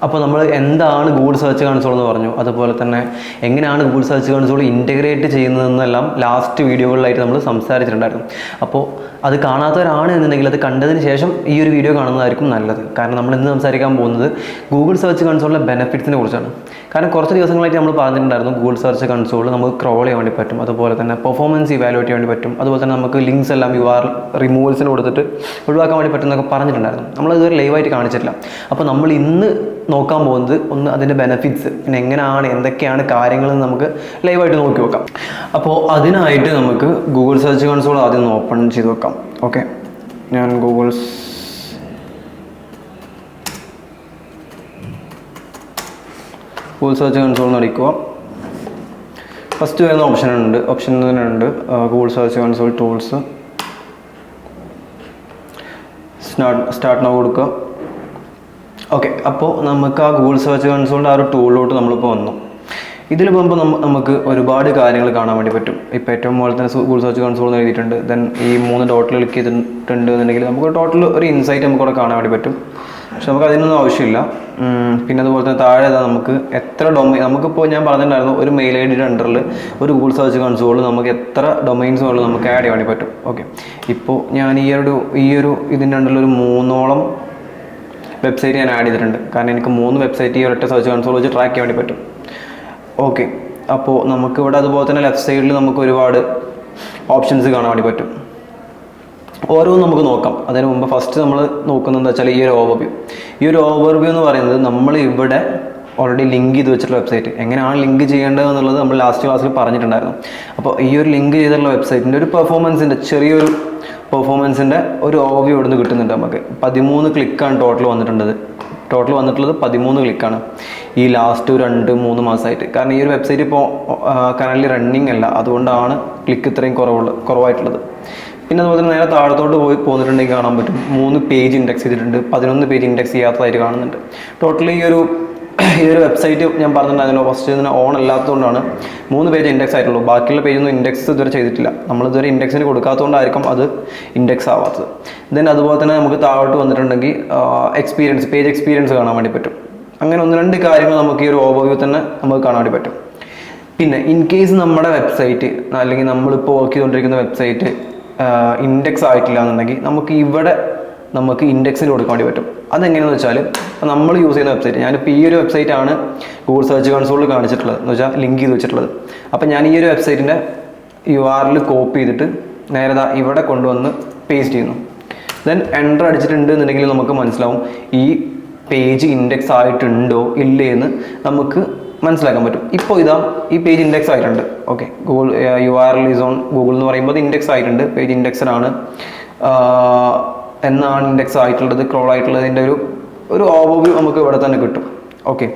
അപ്പോൾ നമ്മൾ എന്താണ് ഗൂഗിൾ സെർച്ച് കൺസോൾ എന്ന് പറഞ്ഞു, അതുപോലെ തന്നെ എങ്ങനെയാണ് ഗൂഗിൾ സെർച്ച് കൺസോൾ ഇൻറ്റഗ്രേറ്റ് ചെയ്യുന്നതെന്നെല്ലാം ലാസ്റ്റ് വീഡിയോകളിലായിട്ട് നമ്മൾ സംസാരിച്ചിട്ടുണ്ടായിരുന്നു. അപ്പോൾ അത് കാണാത്തവരാണ് എന്നുണ്ടെങ്കിൽ അത് കണ്ടതിന് ശേഷം ഈ ഒരു വീഡിയോ കാണുന്നതായിരിക്കും നല്ലത്. കാരണം നമ്മൾ ഇന്ന് സംസാരിക്കാൻ പോകുന്നത് ഗൂഗിൾ സെർച്ച് കൺസോളിലെ ബെനിഫിറ്റ്സിനെ കുറിച്ചാണ്. കാരണം കുറച്ച് ദിവസങ്ങളായിട്ട് നമ്മൾ പറഞ്ഞിട്ടുണ്ടായിരുന്നു ഗൂഗിൾ സെർച്ച് കൺസോൾ നമുക്ക് ക്രോൾ ചെയ്യാൻ വേണ്ടി പറ്റും, അതുപോലെ തന്നെ പെർഫോമൻസ് ഇവാലുവേറ്റ് ചെയ്യാൻ വേണ്ടി പറ്റും, അതുപോലെ തന്നെ നമുക്ക് ലിങ്ക്സ് എല്ലാം റിമൂവൽസിന് കൊടുത്തിട്ട് ഒഴിവാക്കാൻ വേണ്ടി പറ്റുന്നൊക്കെ പറഞ്ഞിട്ടുണ്ടായിരുന്നു. നമ്മൾ ഇതുവരെ ലൈവായിട്ട് കാണിച്ചിട്ടില്ല. അപ്പോൾ നമ്മൾ ഇന്ന് നോക്കാൻ പോകുന്നത് ഒന്ന് അതിൻ്റെ ബെനിഫിറ്റ്സ്, പിന്നെ എങ്ങനെയാണ് എന്തൊക്കെയാണ് കാര്യങ്ങളെന്ന് നമുക്ക് ലൈവായിട്ട് നോക്കി നോക്കാം. അപ്പോൾ അതിനായിട്ട് നമുക്ക് ഗൂഗിൾ സെർച്ച് കൺസോൾ ആദ്യം ഒന്ന് ഓപ്പൺ ചെയ്ത് വെക്കാം. ഓക്കെ, ഞാൻ ഗൂഗിൾ സെർച്ച് കൺസോൾ എന്ന് അടിക്കുക. ഫസ്റ്റ് വരുന്ന ഓപ്ഷൻ തന്നെയുണ്ട് Google search console tools. Start now കൊടുക്കുക. ഓക്കെ, അപ്പോൾ നമുക്ക് ആ ഗൂഗിൾ സെർച്ച് കൺസോളിൻ്റെ ആ ഒരു ടൂളിലോട്ട് നമ്മളിപ്പോൾ വന്നു. ഇതിൽ പോകുമ്പോൾ നമുക്ക് ഒരുപാട് കാര്യങ്ങൾ കാണാൻ വേണ്ടി പറ്റും. ഇപ്പോൾ ഏറ്റവും മുകളിൽ തന്നെ ഗൂഗിൾ സെർച്ച് കൺസോൾ എന്ന് എഴുതിയിട്ടുണ്ട്. ദെൻ ഈ 3 ഡോട്ടിൽ ക്ലിക്ക് ചെയ്തിട്ടുണ്ട് എന്നുണ്ടെങ്കിൽ നമുക്ക് ടോട്ടൽ ഒരു ഇൻസൈറ്റ് നമുക്കിവിടെ കാണാൻ വേണ്ടി പറ്റും. പക്ഷെ നമുക്ക് അതിനൊന്നും ആവശ്യമില്ല. പിന്നെ അതുപോലെ തന്നെ താഴെ നമുക്ക് എത്ര ഡൊമൈൻ, നമുക്കിപ്പോൾ ഞാൻ പറഞ്ഞിട്ടുണ്ടായിരുന്നു ഒരു മെയിൽ ഐ ഡിയുടെ അണ്ടറിൽ ഒരു ഗൂഗിൾ സെർച്ച് കൺസോളിൽ നമുക്ക് എത്ര ഡൊമൈൻസ് ഉള്ളത് നമുക്ക് ആഡ് ചെയ്യാൻ വേണ്ടി പറ്റും. ഓക്കെ, ഇപ്പോൾ ഞാൻ ഈ ഒരു ഇതിൻ്റെ അണ്ടറിൽ ഒരു 3ഓളം വെബ്സൈറ്റ് ഞാൻ ആഡ് ചെയ്തിട്ടുണ്ട്. കാരണം എനിക്ക് 3 വെബ്സൈറ്റ് ഈ ഒരൊറ്റ സെർച്ച് കൺസോൾ വെച്ച് ട്രാക്ക് ചെയ്യാൻ വേണ്ടി പറ്റും. ഓക്കെ, അപ്പോൾ നമുക്കിവിടെ അതുപോലെ തന്നെ ലെഫ്റ്റ് സൈഡിൽ നമുക്ക് ഒരുപാട് ഓപ്ഷൻസ് കാണാൻ വേണ്ടി പറ്റും. ഓരോന്നും നമുക്ക് നോക്കാം. അതിന് മുമ്പ് ഫസ്റ്റ് നമ്മൾ നോക്കുന്നത് എന്താ വെച്ചാൽ ഈ ഒരു ഓവർവ്യൂ എന്ന് പറയുന്നത് നമ്മൾ ഇവിടെ ഓൾറെഡി ലിങ്ക് ചെയ്ത് വെച്ചിട്ടുള്ള വെബ്സൈറ്റ്, എങ്ങനെയാണ് ലിങ്ക് ചെയ്യേണ്ടത് എന്നുള്ളത് നമ്മൾ ലാസ്റ്റ് ക്ലാസ്സിൽ പറഞ്ഞിട്ടുണ്ടായിരുന്നു. അപ്പോൾ ഈ ഒരു ലിങ്ക് ചെയ്തിട്ടുള്ള വെബ്സൈറ്റിൻ്റെ ഒരു പെർഫോമൻസിൻ്റെ ചെറിയൊരു ഒരു ഓവർവ്യൂ ഇവിടുന്ന് കിട്ടുന്നുണ്ട്. നമുക്ക് 13 ക്ലിക്കാണ് ടോട്ടൽ വന്നിട്ടുള്ളത് 13 ക്ലിക്കാണ് ഈ ലാസ്റ്റ് 2-3 മാസമായിട്ട്. കാരണം ഈ ഒരു വെബ്സൈറ്റ് ഇപ്പോൾ കറൻറ്റ്ലി റണ്ണിങ് അല്ല, അതുകൊണ്ടാണ് ക്ലിക്ക് ഇത്രയും കുറവായിട്ടുള്ളത്. പിന്നെ അതുപോലെ തന്നെ നേരെ താഴത്തോട്ട് പോന്നിട്ടുണ്ടെങ്കിൽ കാണാൻ പറ്റും 3 പേജ് ഇൻഡെക്സ് ചെയ്തിട്ടുണ്ട്, 11 പേജ് ഇൻഡെക്സ് ചെയ്യാത്തതായിട്ട് കാണുന്നുണ്ട്. ടോട്ടലി ഈ ഒരു വെബ്സൈറ്റ് ഞാൻ പറഞ്ഞിട്ടുണ്ടായിരുന്നു ഫസ്റ്റ് ഇതിന് ഓൺ അല്ലാത്തതുകൊണ്ടാണ് 3 പേജ് ഇൻഡെക്സ് ആയിട്ടുള്ളൂ. ബാക്കിയുള്ള പേജൊന്നും ഇൻഡെക്സ് ഇതുവരെ ചെയ്തിട്ടില്ല. നമ്മളിതുവരെ ഇൻഡെക്സിന് കൊടുക്കാത്തതുകൊണ്ടായിരിക്കും അത് ഇൻഡെക്സ് ആവാത്തത്. ദെൻ അതുപോലെ തന്നെ നമുക്ക് താഴോട്ട് വന്നിട്ടുണ്ടെങ്കിൽ പേജ് എക്സ്പീരിയൻസ് കാണാൻ വേണ്ടി പറ്റും. അങ്ങനെ 1-2 കാര്യങ്ങൾ നമുക്ക് ഈ ഒരു ഓവർവ്യൂ തന്നെ നമുക്ക് കാണാൻ വേണ്ടി പറ്റും. പിന്നെ ഇൻ കേസ് നമ്മുടെ വെബ്സൈറ്റ് അല്ലെങ്കിൽ നമ്മളിപ്പോൾ വർക്ക് ചെയ്തുകൊണ്ടിരിക്കുന്ന വെബ്സൈറ്റ് ഇൻഡെക്സ് ആയിട്ടില്ല എന്നുണ്ടെങ്കിൽ നമുക്ക് ഇൻഡെക്സിന് കൊടുക്കാൻ വേണ്ടി പറ്റും. അതെങ്ങനെയാണെന്ന് വെച്ചാൽ നമ്മൾ യൂസ് ചെയ്യുന്ന വെബ്സൈറ്റ്, ഞാനിപ്പോൾ ഈ ഒരു വെബ്സൈറ്റാണ് ഗൂഗിൾ സെർച്ച് കൺസോളിൽ കാണിച്ചിട്ടുള്ളത് എന്ന് വെച്ചാൽ ലിങ്ക് ചെയ്ത് വെച്ചിട്ടുള്ളത്. അപ്പോൾ ഞാൻ ഈ ഒരു വെബ്സൈറ്റിൻ്റെ URL കോപ്പി ചെയ്തിട്ട് നേരെ ഇവിടെ കൊണ്ടുവന്ന് പേസ്റ്റ് ചെയ്യുന്നു. ദെൻ എൻ്റർ അടിച്ചിട്ടുണ്ട് എന്നുണ്ടെങ്കിൽ നമുക്ക് മനസ്സിലാവും ഈ പേജ് ഇൻഡെക്സ് ആയിട്ടുണ്ടോ ഇല്ലേ എന്ന് നമുക്ക് മനസ്സിലാക്കാൻ പറ്റും. ഇപ്പോൾ ഈ പേജ് ഇൻഡെക്സ് ആയിട്ടുണ്ട്. Okay, Google URL is on Google എന്ന് പറയുമ്പോൾ ഇൻഡെക്സ് ആയിട്ടുണ്ട്, പേജ് ഇൻഡെക്സിലാണ് എന്നാണ് ഇൻഡെക്സ് ആയിട്ടുള്ളത്, ക്രോൾ ആയിട്ടുള്ളതിൻ്റെ ഒരു ഓവർവ്യൂ നമുക്ക് ഇവിടെ തന്നെ കിട്ടും. ഓക്കെ,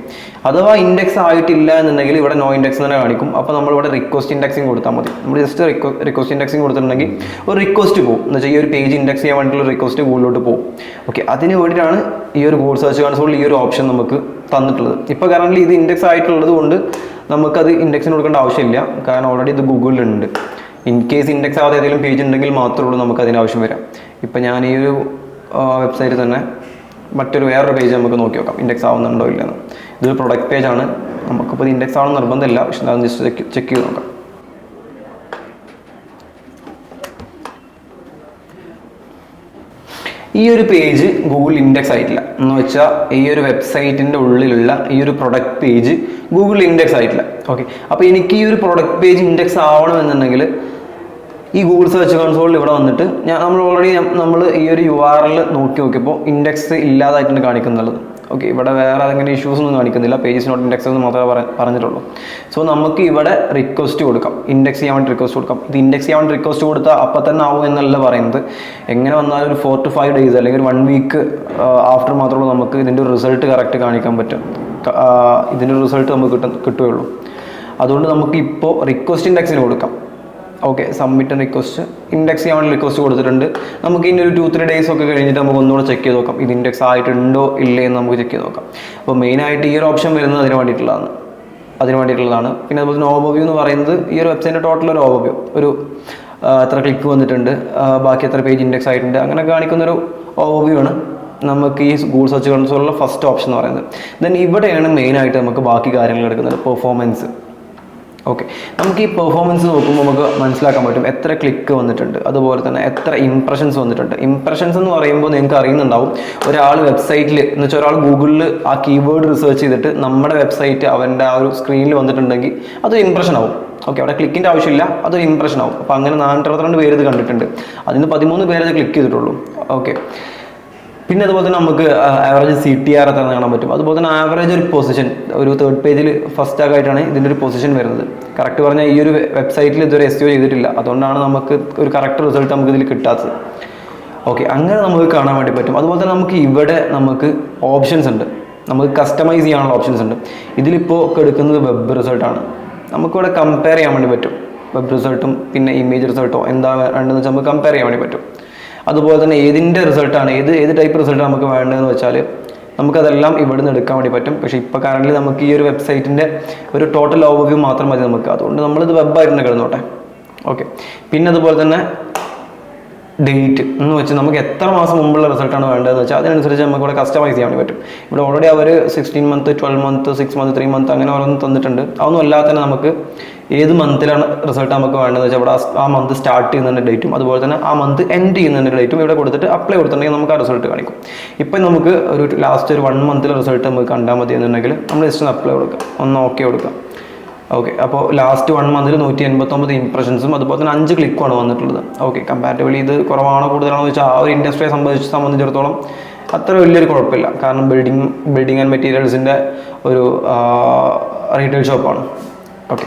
അഥവാ ഇൻഡെക്സ് ആയിട്ടില്ല എന്നുണ്ടെങ്കിൽ ഇവിടെ നോ ഇൻഡെക്സ് തന്നെ കാണിക്കും. അപ്പോൾ നമ്മളിവിടെ റിക്വസ്റ്റ് ഇൻഡെക്സിങ് കൊടുത്താൽ മതി. നമ്മൾ ജസ്റ്റ് റിക്വസ്റ്റ് ഇൻഡെക്സിങ് കൊടുത്തിട്ടുണ്ടെങ്കിൽ ഒരു റിക്വസ്റ്റ് പോകും എന്ന് വെച്ചാൽ ഈ ഒരു പേജ് ഇൻഡെക്സ് ചെയ്യാൻ വേണ്ടിയിട്ടുള്ള റിക്വസ്റ്റ് ഗൂഗിളിലോട്ട് പോകും. ഓക്കെ, അതിന് വേണ്ടിയിട്ടാണ് ഈ ഒരു ഗൂഗിൾ സെർച്ച് കൺസോളിൽ ഈ ഒരു ഓപ്ഷൻ നമുക്ക് തന്നിട്ടുള്ളത്. ഇപ്പോൾ കറൻറ്റ്ലി ഇത് ഇൻഡെക്സ് ആയിട്ടുള്ളത് കൊണ്ട് നമുക്കത് ഇൻഡെക്സിന് കൊടുക്കേണ്ട ആവശ്യമില്ല, കാരണം ഓൾറെഡി ഇത് ഗൂഗിളിലുണ്ട്. ഇൻ കേസ് ഇൻഡെക്സ് ആവാതെ ഏതെങ്കിലും പേജ് ഉണ്ടെങ്കിൽ മാത്രമേ ഉള്ളൂ നമുക്ക് അതിന് ആവശ്യം വരാം. ഇപ്പം ഞാൻ ഈ ഒരു വെബ്സൈറ്റ് തന്നെ വേറൊരു പേജ് നമുക്ക് നോക്കി നോക്കാം ഇൻഡെക്സ് ആവുന്നുണ്ടോ ഇല്ലെന്ന്. ഇതൊരു പ്രൊഡക്റ്റ് പേജാണ്, നമുക്കിപ്പോൾ ഇത് ഇൻഡെക്സ് ആവണമെന്ന് നിർബന്ധമില്ല, പക്ഷെ അത് ജസ്റ്റ് ചെക്ക് ചെയ്ത് നോക്കാം. ഈ ഒരു പേജ് ഗൂഗിൾ ഇൻഡെക്സ് ആയിട്ടില്ല എന്ന് വെച്ചാൽ ഈ ഒരു വെബ്സൈറ്റിൻ്റെ ഉള്ളിലുള്ള ഈ ഒരു പ്രൊഡക്റ്റ് പേജ് ഗൂഗിൾ ഇൻഡെക്സ് ആയിട്ടില്ല. ഓക്കെ, അപ്പോൾ എനിക്ക് ഈ ഒരു പ്രൊഡക്റ്റ് പേജ് ഇൻഡെക്സ് ആവണമെന്നുണ്ടെങ്കിൽ ഈ ഗൂഗിൾ സെർച്ച് കൺസോളിൽ ഇവിടെ വന്നിട്ട് നമ്മൾ ഈ ഒരു URL നോക്കിയപ്പോൾ ഇൻഡെക്സ് ഇല്ലാതായിട്ടാണ് കാണിക്കുന്നത്. ഓക്കെ, ഇവിടെ വേറെ അങ്ങനെ ഇഷ്യൂസ് ഒന്നും കാണിക്കുന്നില്ല, പേജസ് നോട്ട് ഇൻഡെക്സ് എന്ന് മാത്രമേ പറഞ്ഞിട്ടുള്ളൂ. സോ നമുക്ക് ഇവിടെ റിക്വസ്റ്റ് കൊടുക്കാം, ഇൻഡെക്സ് ചെയ്യാൻ വേണ്ടി റിക്വസ്റ്റ് കൊടുക്കാം. ഇത് ഇൻഡെക്സ് ചെയ്യാൻ വേണ്ടി റിക്വസ്റ്റ് കൊടുത്താൽ അപ്പം തന്നെ ആവും എന്നല്ല പറയുന്നത്. എങ്ങനെ വന്നാലും ഒരു 4 to 5 days അല്ലെങ്കിൽ ഒരു 1 week ആഫ്റ്റർ മാത്രമേ നമുക്ക് ഇതിൻ്റെ റിസൾട്ട് കറക്റ്റ് കാണിക്കാൻ പറ്റും. ഇതിൻ്റെ റിസൾട്ട് നമുക്ക് കിട്ടുകയുള്ളൂ. അതുകൊണ്ട് നമുക്ക് ഇപ്പോൾ റിക്വസ്റ്റ് ഇൻഡെക്സിന് കൊടുക്കാം. ഓക്കെ, സബ്മിറ്റ് റിക്വസ്റ്റ് ഇൻഡെക്സ് ചെയ്യാൻ വേണ്ടി റിക്വസ്റ്റ് കൊടുത്തിട്ടുണ്ട്. നമുക്ക് ഇനി ഒരു 2-3 days ഒക്കെ കഴിഞ്ഞിട്ട് നമുക്ക് ഒന്നുകൂടെ ചെക്ക് ചെയ്ത് നോക്കാം ഇത് ഇൻഡെക്സ് ആയിട്ടുണ്ടോ ഇല്ലേ എന്ന് നമുക്ക് ചെക്ക് ചെയ്ത് നോക്കാം. അപ്പോൾ മെയിനായിട്ട് ഈ ഒരു ഓപ്ഷൻ വരുന്നത് അതിന് വേണ്ടിയിട്ടുള്ളതാണ്. പിന്നെ അതുപോലെ തന്നെ ഓവർവ്യൂ എന്ന് പറയുന്നത് ഈ ഒരു വെബ്സൈറ്റിൻ്റെ ടോട്ടൽ ഒരു ഓവർവ്യൂ, എത്ര ക്ലിക്ക് വന്നിട്ടുണ്ട്, ബാക്കി എത്ര പേജ് ഇൻഡെക്സ് ആയിട്ടുണ്ട്, അങ്ങനെ കാണിക്കുന്നൊരു ഓവർവ്യൂ ആണ്. നമുക്ക് ഈ ഗൂഗിൾ സെർച്ച് കൺസോളിലുള്ള ഫസ്റ്റ് ഓപ്ഷൻ എന്ന് പറയുന്നത്. ദെൻ ഇവിടെയാണ് മെയിനായിട്ട് നമുക്ക് ബാക്കി കാര്യങ്ങൾ എടുക്കുന്നത്, പെർഫോമൻസ്. ഓക്കെ, നമുക്ക് ഈ പെർഫോമൻസ് നോക്കുമ്പോൾ നമുക്ക് മനസ്സിലാക്കാൻ പറ്റും എത്ര ക്ലിക്ക് വന്നിട്ടുണ്ട്, അതുപോലെ തന്നെ എത്ര ഇംപ്രഷൻസ് വന്നിട്ടുണ്ട്. ഇംപ്രഷൻസ് എന്ന് പറയുമ്പോൾ നിങ്ങൾക്ക് അറിയുന്നുണ്ടാവും, ഒരാൾ വെബ്സൈറ്റിൽ എന്ന് വെച്ചാൽ ഒരാൾ ഗൂഗിളിൽ ആ കീവേഡ് റിസർച്ച് ചെയ്തിട്ട് നമ്മുടെ വെബ്സൈറ്റ് അവൻ്റെ ആ ഒരു സ്ക്രീനിൽ വന്നിട്ടുണ്ടെങ്കിൽ അതൊരു ഇംപ്രഷൻ ആവും. ഓക്കെ, അവിടെ ക്ലിക്കിൻ്റെ ആവശ്യമില്ല, അതൊരു ഇംപ്രഷൻ ആവും. അപ്പോൾ അങ്ങനെ 462 പേര് ഇത് കണ്ടിട്ടുണ്ട്, അതിന് 13 പേര് അത് ക്ലിക്ക് ചെയ്തിട്ടുള്ളൂ. ഓക്കെ, പിന്നെ അതുപോലെ തന്നെ നമുക്ക് ആവറേജ് CTR എത്ര കാണാൻ പറ്റും. അതുപോലെ തന്നെ ആവറേജ് ഒരു പൊസിഷൻ, ഒരു തേർഡ് പേജിൽ ഫസ്റ്റ് ആയിട്ടാണ് ഇതിൻ്റെ ഒരു പൊസിഷൻ വരുന്നത്. കറക്റ്റ് പറഞ്ഞാൽ ഈ ഒരു വെബ്സൈറ്റിൽ ഇതുവരെ SEO ചെയ്തിട്ടില്ല, അതുകൊണ്ടാണ് നമുക്ക് ഒരു കറക്റ്റ് റിസൾട്ട് നമുക്ക് ഇതിൽ കിട്ടാത്തത്. ഓക്കെ, അങ്ങനെ നമുക്ക് കാണാൻ വേണ്ടി പറ്റും. അതുപോലെ തന്നെ നമുക്ക് ഇവിടെ നമുക്ക് ഓപ്ഷൻസ് ഉണ്ട്, നമുക്ക് കസ്റ്റമൈസ് ചെയ്യാനുള്ള ഓപ്ഷൻസ് ഉണ്ട്. ഇതിലിപ്പോൾ എടുക്കുന്നത് വെബ് റിസൾട്ടാണ്. നമുക്കിവിടെ കമ്പയർ ചെയ്യാൻ വേണ്ടി പറ്റും, വെബ് റിസൾട്ടും പിന്നെ ഇമേജ് റിസൾട്ടോ എന്താ വേണ്ടതെന്ന് വെച്ചാൽ നമുക്ക് കമ്പയർ ചെയ്യാൻ വേണ്ടി പറ്റും. അതുപോലെ തന്നെ ഏതിൻ്റെ റിസൾട്ടാണ്, ഏത് ടൈപ്പ് റിസൾട്ട് നമുക്ക് വേണ്ടതെന്ന് വെച്ചാൽ നമുക്കതെല്ലാം ഇവിടെ നിന്ന് എടുക്കാൻ വേണ്ടി പറ്റും. പക്ഷേ ഇപ്പോൾ കറൻ്റ് നമുക്ക് ഈ ഒരു വെബ്സൈറ്റിൻ്റെ ഒരു ടോട്ടൽ ഓവർവ്യൂ മാത്രം മതി നമുക്ക്, അതുകൊണ്ട് നമ്മളിത് വെബായിട്ട് കിടന്നോട്ടെ. ഓക്കെ, പിന്നെ അതുപോലെ തന്നെ ഡേറ്റ് എന്ന് വെച്ചാൽ നമുക്ക് എത്ര മാസം മുമ്പുള്ള റിസൾട്ടാണ് വേണ്ടതെന്ന് വെച്ചാൽ അതിനനുസരിച്ച് നമുക്ക് ഇവിടെ കസ്റ്റമൈസ് ചെയ്യാൻ വേണ്ടി പറ്റും. ഇവിടെ ഓൾറെഡി അവർ 16 മന്ത്, 12 മന്ത്, 6 മന്ത്, 3 മന്ത് അങ്ങനെ ഓരോന്നും തന്നിട്ടുണ്ട്. അതൊന്നും അല്ലാതെ തന്നെ നമുക്ക് ഏത് മന്തിലാണ് റിസൾട്ട് നമുക്ക് വേണ്ടതെന്ന് വെച്ചാൽ ഇവിടെ ആ മന്ത് സ്റ്റാർട്ട് ചെയ്യുന്നതിൻ്റെ ഡേറ്റും അതുപോലെ തന്നെ ആ മന്ത് എൻഡ് ചെയ്യുന്നതിൻ്റെ ഡേറ്റും ഇവിടെ കൊടുത്തിട്ട് അപ്ലൈ കൊടുത്തിട്ടുണ്ടെങ്കിൽ നമുക്ക് ആ റിസൾട്ട് കാണിക്കും. ഇപ്പം നമുക്ക് ഒരു ലാസ്റ്റ് ഒരു 1 മന്തിലെ റിസൾട്ട് നമുക്ക് കണ്ടാൽ മതി എന്നുണ്ടെങ്കിൽ നമ്മൾ ജസ്റ്റ് അപ്ലൈ കൊടുക്കാം, ഒന്ന് ഓക്കെ കൊടുക്കാം. ഓക്കെ, അപ്പോൾ ലാസ്റ്റ് 1 മന്തിൽ 189 ഇംപ്രഷൻസും അതുപോലെ തന്നെ 5 ക്ലിക്കുമാണ് വന്നിട്ടുള്ളത്. ഓക്കെ, കമ്പാരിറ്റീവ്ലി ഇത് കുറവാണോ കൂടുതലാണോ എന്ന് വെച്ചാൽ ആ ഒരു ഇൻഡസ്ട്രിയെ സംബന്ധിച്ചിടത്തോളം അത്ര വലിയൊരു കുഴപ്പമില്ല. കാരണം ബിൽഡിംഗ് ആൻഡ് മെറ്റീരിയൽസിൻ്റെ ഒരു റീറ്റെയിൽ ഷോപ്പാണ്. ഓക്കെ,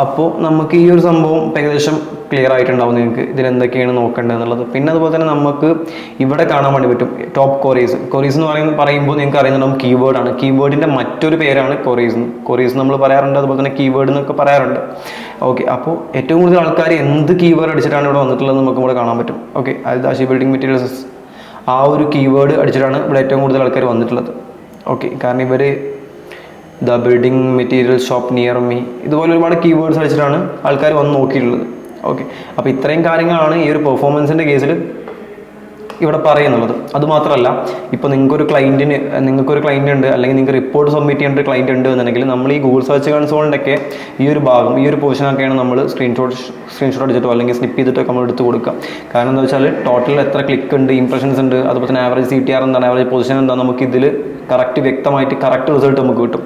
അപ്പോൾ നമുക്ക് ഈ ഒരു സംഭവം ഏകദേശം ക്ലിയർ ആയിട്ടുണ്ടാവും നിങ്ങൾക്ക് ഇതിലെന്തൊക്കെയാണ് നോക്കേണ്ടത് എന്നുള്ളത്. പിന്നെ അതുപോലെ തന്നെ നമുക്ക് ഇവിടെ കാണാൻ വേണ്ടി പറ്റും ടോപ്പ് കൊറീസ് എന്ന് പറയുമ്പോൾ നിങ്ങൾക്ക് അറിയുന്നുണ്ടാവും കീവേഡാണ്. കീവേഡിൻ്റെ മറ്റൊരു പേരാണ് കൊറീസ് നമ്മൾ പറയാറുണ്ട്, അതുപോലെ തന്നെ കീവേഡ് എന്നൊക്കെ പറയാറുണ്ട്. ഓക്കെ, അപ്പോൾ ഏറ്റവും കൂടുതൽ ആൾക്കാർ എന്ത് കീവേഡ് അടിച്ചിട്ടാണ് ഇവിടെ വന്നിട്ടുള്ളത് നമുക്ക് ഇവിടെ കാണാൻ പറ്റും. ഓക്കെ, അതായത് ആശി ബിൽഡിംഗ് മെറ്റീരിയൽസ് ആ ഒരു കീവേഡ് അടിച്ചിട്ടാണ് ഇവിടെ ഏറ്റവും കൂടുതൽ ആൾക്കാർ വന്നിട്ടുള്ളത്. ഓക്കെ, കാരണം ഇവർ the building material shop near me ഇതുപോലെ ഒരുപാട് കീവേഡ്സ് അടിച്ചിട്ടാണ് ആൾക്കാർ വന്ന് നോക്കിയിട്ടുള്ളത്. ഓക്കെ, അപ്പോൾ ഇത്രയും കാര്യങ്ങളാണ് ഈ ഒരു പെർഫോമൻസിൻ്റെ കേസിൽ ഇവിടെ പറയുന്നുള്ളത്. അതുമാത്രമല്ല, ഇപ്പോൾ നിങ്ങൾക്കൊരു ക്ലയൻറ്റ് ഉണ്ട്, അല്ലെങ്കിൽ നിങ്ങൾക്ക് റിപ്പോർട്ട് സബ്മിറ്റ് ചെയ്യേണ്ട ഒരു ക്ലയൻറ്റ് ഉണ്ട് എന്നുണ്ടെങ്കിൽ നമ്മൾ ഈ ഗൂഗിൾ സെർച്ച് കൺസോളിൻ്റെയൊക്കെ ഈ ഒരു ഭാഗം, ഈ ഒരു പോർഷനൊക്കെയാണ് നമ്മൾ സ്ക്രീൻഷോട്ട് അടിച്ചിട്ടോ അല്ലെങ്കിൽ സ്നിപ്പ് ചെയ്തിട്ടോ നമ്മൾ എടുത്ത് കൊടുക്കുക. കാരണം എന്താ വെച്ചാൽ ടോട്ടൽ എത്ര ക്ലിക്ക് ഉണ്ട്, ഇംപ്രഷൻസ് ഉണ്ട്, അതുപോലെ തന്നെ ആവറേജ് CTR എന്താണ്, ആവറേജ് പൊസിഷൻ എന്താണ്, നമുക്ക് ഇതിൽ കറക്റ്റ് വ്യക്തമായിട്ട് കറക്റ്റ് റിസൾട്ട് നമുക്ക് കിട്ടും.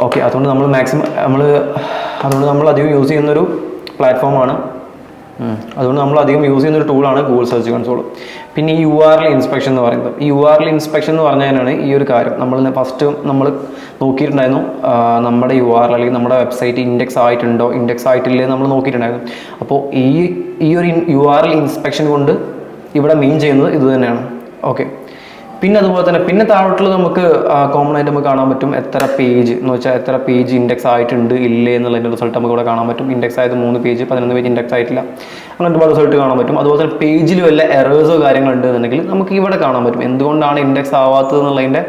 ഓക്കെ, അതുകൊണ്ട് നമ്മൾ അധികം യൂസ് ചെയ്യുന്നൊരു പ്ലാറ്റ്ഫോമാണ്, അതുകൊണ്ട് നമ്മൾ അധികം യൂസ് ചെയ്യുന്നൊരു ടൂളാണ് ഗൂഗിൾ സെർച്ച് കൺസോൾ. പിന്നെ ഈ URL ഇൻസ്പെക്ഷൻ എന്ന് പറയുന്നത്, ഈ URL ഇൻസ്പെക്ഷൻ എന്ന് പറഞ്ഞാലാണ് ഈ ഒരു കാര്യം ഫസ്റ്റ് നമ്മൾ നോക്കിയിട്ടുണ്ടായിരുന്നു. നമ്മുടെ URL അല്ലെങ്കിൽ നമ്മുടെ വെബ്സൈറ്റ് ഇൻഡെക്സ് ആയിട്ടുണ്ടോ, ഇൻഡെക്സ് ആയിട്ടില്ലേ നമ്മൾ നോക്കിയിട്ടുണ്ടായിരുന്നു. അപ്പോൾ ഈ ഒരു URL ഇൻസ്പെക്ഷൻ കൊണ്ട് ഇവിടെ മീൻ ചെയ്യുന്നത് ഇത് തന്നെയാണ്. ഓക്കെ, പിന്നെ അതുപോലെ തന്നെ പിന്നെ താഴോട്ടുള്ളത് നമുക്ക് കോമൺ ആയിട്ട് നമുക്ക് കാണാൻ പറ്റും എത്ര പേജ് എന്ന് വെച്ചാൽ എത്ര പേജ് ഇൻഡെക്സ് ആയിട്ടുണ്ട് ഇല്ലേ എന്നുള്ളതിൻ്റെ റിസൾട്ട് നമുക്ക് ഇവിടെ കാണാൻ പറ്റും. ഇൻഡെക്സ് ആയത് 3 പേജ്, 11 പേജ് ഇൻഡെക്സ് ആയിട്ടില്ല, അങ്ങനെ ഒരുപാട് റിസൾട്ട് കാണാൻ പറ്റും. അതുപോലെ തന്നെ പേജിൽ വല്ല എറേഴ്സോ കാര്യങ്ങളുണ്ട് എന്നുണ്ടെങ്കിൽ നമുക്ക് ഇവിടെ കാണാൻ പറ്റും എന്തുകൊണ്ടാണ് ഇൻഡെക്സ് ആവാത്തത് എന്നുള്ളതിൻ്റെ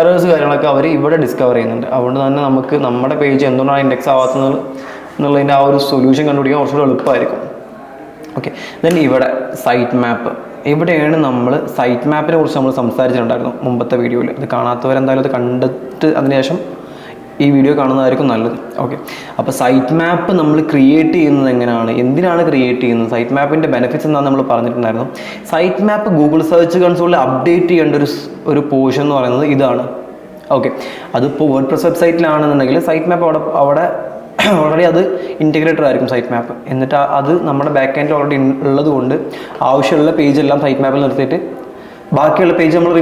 എറേഴ്സ് കാര്യങ്ങളൊക്കെ അവർ ഇവിടെ ഡിസ്കവർ ചെയ്യുന്നുണ്ട്. അതുകൊണ്ട് തന്നെ നമുക്ക് നമ്മുടെ പേജ് എന്തുകൊണ്ടാണ് ഇൻഡെക്സ് ആവാത്തത് എന്നുള്ളതിൻ്റെ ആ ഒരു സൊല്യൂഷൻ കണ്ടുപിടിക്കാൻ കുറച്ചുകൂടി എളുപ്പമായിരിക്കും. ഓക്കെ, ദെൻ ഇവിടെ സൈറ്റ് മാപ്പ്, ഇവിടെയാണ് നമ്മൾ സൈറ്റ് മാപ്പിനെ കുറിച്ച് നമ്മൾ സംസാരിച്ചിട്ടുണ്ടായിരുന്നു മുമ്പത്തെ വീഡിയോയിൽ. അത് കാണാത്തവരെന്തായാലും അത് കണ്ടിട്ട് അതിനുശേഷം ഈ വീഡിയോ കാണുന്നതായിരിക്കും നല്ലത്. ഓക്കെ, അപ്പോൾ സൈറ്റ് മാപ്പ് നമ്മൾ ക്രിയേറ്റ് ചെയ്യുന്നത് എങ്ങനെയാണ്, എന്തിനാണ് ക്രിയേറ്റ് ചെയ്യുന്നത്, സൈറ്റ് മാപ്പിൻ്റെ ബെനിഫിറ്റ്സ് എന്താണെന്ന് നമ്മൾ പറഞ്ഞിട്ടുണ്ടായിരുന്നു. സൈറ്റ് മാപ്പ് ഗൂഗിൾ സെർച്ച് കൺസോളിൽ അപ്ഡേറ്റ് ചെയ്യേണ്ട ഒരു പോർഷൻ എന്ന് പറയുന്നത് ഇതാണ്. ഓക്കെ, അതിപ്പോൾ വേർഡ്പ്രസ് വെബ്സൈറ്റിലാണെന്നുണ്ടെങ്കിൽ സൈറ്റ് മാപ്പ് അവിടെ ഓൾറെഡി അത് ഇൻറ്റഗ്രേറ്റർ ആയിരിക്കും സൈറ്റ് മാപ്പ്. എന്നിട്ട് അത് നമ്മുടെ ബാക്ക് എൻഡിൽ ഓൾറെഡി ഉള്ളത് കൊണ്ട് ആവശ്യമുള്ള പേജെല്ലാം സൈറ്റ് മാപ്പിൽ നിർത്തിയിട്ട് ബാക്കിയുള്ള പേജ് നമ്മൾ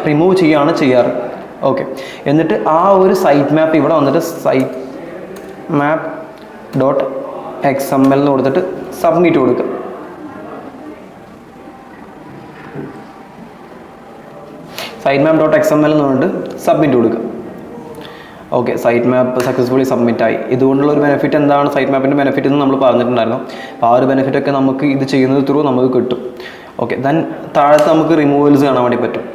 റിമൂവ് ചെയ്യുകയാണ് ചെയ്യാറ്. ഓക്കെ, എന്നിട്ട് ആ ഒരു സൈറ്റ് മാപ്പ് ഇവിടെ വന്നിട്ട് സൈറ്റ് മാപ്പ് .xml എന്ന് കൊടുത്തിട്ട് സബ്മിറ്റ് കൊടുക്കുക. സൈറ്റ് മാപ്പ് .xml എന്ന് പറഞ്ഞിട്ട് സബ്മിറ്റ് കൊടുക്കുക. Okay, site map successfully submit ആയി. ഇതുകൊണ്ടുള്ള ഒരു ബെനിഫിറ്റ് എന്താണ്, സൈറ്റ് മാപ്പിൻ്റെ ബെനിഫിറ്റ് എന്ന് നമ്മൾ പറഞ്ഞിട്ടുണ്ടായിരുന്നു. അപ്പോൾ ആ ഒരു ബെനിഫിറ്റൊക്കെ നമുക്ക് ഇത് ചെയ്യുന്നത് ത്രൂ നമുക്ക് കിട്ടും. ഓക്കെ, ദെൻ താഴത്ത് നമുക്ക് റിമൂവൽസ് കാണാൻ വേണ്ടി പറ്റും.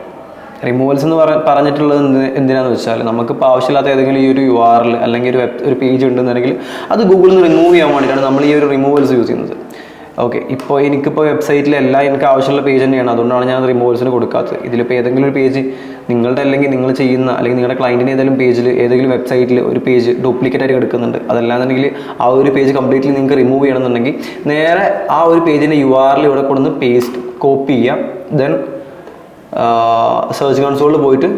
റിമൂവൽസ് എന്ന് പറഞ്ഞിട്ടുള്ളത് എന്തിനാണെന്ന് വെച്ചാൽ നമുക്കിപ്പോൾ ആവശ്യമില്ലാത്ത ഏതെങ്കിലും ഈ ഒരു URL അല്ലെങ്കിൽ ഒരു പേജ് ഉണ്ടെന്നുണ്ടെങ്കിൽ അത് ഗൂഗിളിൽ നിന്ന് റിമൂവ് ചെയ്യാൻ വേണ്ടിയിട്ടാണ് നമ്മൾ ഈ ഒരു റിമൂവൽസ് യൂസ് ചെയ്യുന്നത്. ഓക്കെ, ഇപ്പോൾ എനിക്കിപ്പോൾ വെബ്സൈറ്റിൽ എല്ലാം എനിക്ക് ആവശ്യമുള്ള പേജ് തന്നെയാണ്, അതുകൊണ്ടാണ് ഞാൻ റിമൂവൽസിന് കൊടുക്കാത്തത്. ഇതിലിപ്പോൾ ഏതെങ്കിലും ഒരു പേജ് നിങ്ങളുടെ അല്ലെങ്കിൽ നിങ്ങൾ ചെയ്യുന്ന അല്ലെങ്കിൽ നിങ്ങളുടെ ക്ലയൻറ്റിന് ഏതെങ്കിലും പേജിൽ ഏതെങ്കിലും വെബ്സൈറ്റിൽ ഒരു പേജ് ഡ്യൂപ്ലിക്കേറ്റ് ആയിട്ട് എടുക്കുന്നുണ്ട്, അതല്ലാന്നുണ്ടെങ്കിൽ ആ ഒരു പേജ് കംപ്ലീറ്റ്ലി നിങ്ങൾക്ക് റിമൂവ് ചെയ്യണമെന്നുണ്ടെങ്കിൽ നേരെ ആ ഒരു പേജിൻ്റെ URL ഇവിടെ കൊണ്ടുവന്ന് പേസ്റ്റ് കോപ്പി ചെയ്യാം. ദെൻ സെർച്ച് കൺസോളിൽ പോയിട്ട്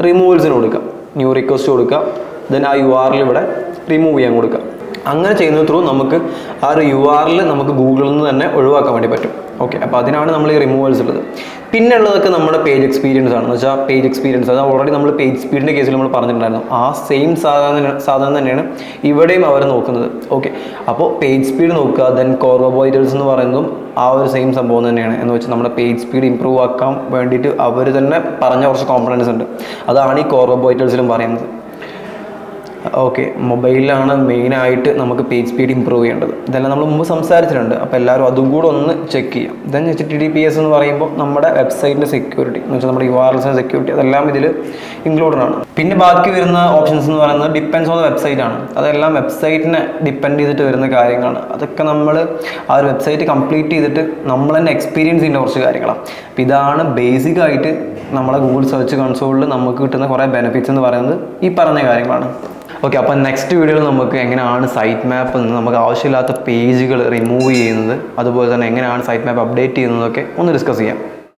റിമൂവൽസിന് കൊടുക്കുക, ന്യൂ റിക്വസ്റ്റ് കൊടുക്കുക. ദെൻ ആ URL ഇവിടെ റിമൂവ് ചെയ്യാൻ കൊടുക്കുക. അങ്ങനെ ചെയ്യുന്നത് ത്രൂ നമുക്ക് ആ ഒരു URL നമുക്ക് ഗൂഗിളിൽ നിന്ന് തന്നെ ഒഴിവാക്കാൻ വേണ്ടി പറ്റും. ഓക്കെ, അപ്പോൾ അതിനാണ് നമ്മൾ ഈ റിമൂവൽസ് ഉള്ളത്. പിന്നെ ഉള്ളതൊക്കെ നമ്മുടെ പേജ് എക്സ്പീരിയൻസ് ആണ്. എന്ന് വെച്ചാൽ പേജ് എക്സ്പീരിയൻസ് അത് ഓൾറെഡി നമ്മൾ പേജ് സ്പീഡിൻ്റെ കേസിൽ നമ്മൾ പറഞ്ഞിട്ടുണ്ടായിരുന്നു. ആ സെയിം സാധനം തന്നെയാണ് ഇവിടെയും അവർ നോക്കുന്നത്. ഓക്കെ, അപ്പോൾ പേജ് സ്പീഡ് നോക്കുക. ദെൻ കോർബോബോയിറ്റൽസ് എന്ന് പറയുന്നതും ആ ഒരു സെയിം സംഭവം തന്നെയാണ്. എന്ന് വെച്ചാൽ നമ്മുടെ പേജ് സ്പീഡ് ഇമ്പ്രൂവ് ആക്കാൻ വേണ്ടിയിട്ട് അവർ തന്നെ പറഞ്ഞ കുറച്ച് കോമ്പണൻസ് ഉണ്ട്. അതാണ് ഈ കോർബോബോയിറ്റൽസിലും പറയുന്നത്. ഓക്കെ, മൊബൈലിലാണ് മെയിനായിട്ട് നമുക്ക് പേജ് സ്പീഡ് ഇമ്പ്രൂവ് ചെയ്യേണ്ടത്. ഇതെല്ലാം നമ്മൾ മുമ്പ് സംസാരിച്ചിട്ടുണ്ട്. അപ്പോൾ എല്ലാവരും അതും കൂടെ ഒന്ന് ചെക്ക് ചെയ്യാം. ദെൻ HTTPS എന്ന് പറയുമ്പോൾ നമ്മുടെ വെബ്സൈറ്റിൻ്റെ സെക്യൂരിറ്റി എന്ന് വെച്ചാൽ നമ്മുടെ URLസിൻ്റെ സെക്യൂരിറ്റി അതെല്ലാം ഇതിൽ ഇൻക്ലൂഡഡ് ആണ്. പിന്നെ ബാക്കി വരുന്ന ഓപ്ഷൻസ് എന്ന് പറയുന്നത് ഡിപ്പെൻഡ്സ് ഓൺ ദ വെബ്സൈറ്റ് ആണ്. അതെല്ലാം വെബ്സൈറ്റിനെ ഡിപ്പെൻഡ് ചെയ്തിട്ട് വരുന്ന കാര്യങ്ങളാണ്. അതൊക്കെ നമ്മൾ ആ ഒരു വെബ്സൈറ്റ് കംപ്ലീറ്റ് ചെയ്തിട്ട് നമ്മൾ തന്നെ എക്സ്പീരിയൻസ് ചെയ്യുന്ന കുറച്ച് കാര്യങ്ങളാണ്. അപ്പോൾ ഇതാണ് ബേസിക്കായിട്ട് നമ്മളെ ഗൂഗിൾ സെർച്ച് കൺസോളിൽ നമുക്ക് കിട്ടുന്ന കുറേ ബെനിഫിറ്റ്സ് എന്ന് പറയുന്നത് ഈ പറഞ്ഞ കാര്യങ്ങളാണ്. ഓക്കെ, അപ്പോൾ നെക്സ്റ്റ് വീഡിയോയിൽ നമുക്ക് എങ്ങനെയാണ് സൈറ്റ് മാപ്പ് നമുക്ക് ആവശ്യമില്ലാത്ത പേജുകൾ റിമൂവ് ചെയ്യുന്നത്, അതുപോലെ തന്നെ എങ്ങനെയാണ് സൈറ്റ് മാപ്പ് അപ്ഡേറ്റ് ചെയ്യുന്നതൊക്കെ ഒന്ന് ഡിസ്കസ് ചെയ്യാം.